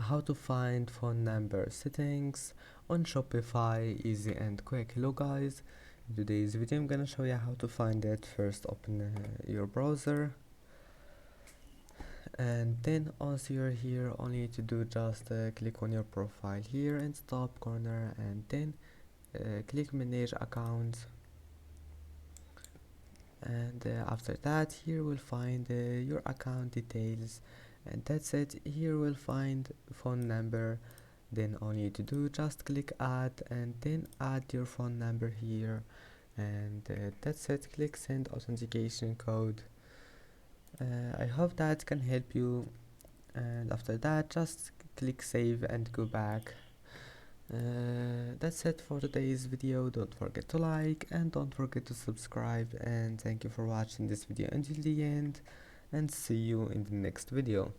how to find phone number settings on Shopify, easy and quick. Hello guys, in today's video I'm gonna show you how to find it. First open your browser, and then once you're here all you need to do just click on your profile here in top corner, and then click manage accounts, and after that here we'll find your account details, and that's it. Here we'll find phone number. Then all you need to do just click add, and then add your phone number here, and that's it. Click send authentication code. I hope that can help you, and after that just click save and go back. That's it for today's video. Don't forget to like and don't forget to subscribe, and thank you for watching this video until the end, and see you in the next video.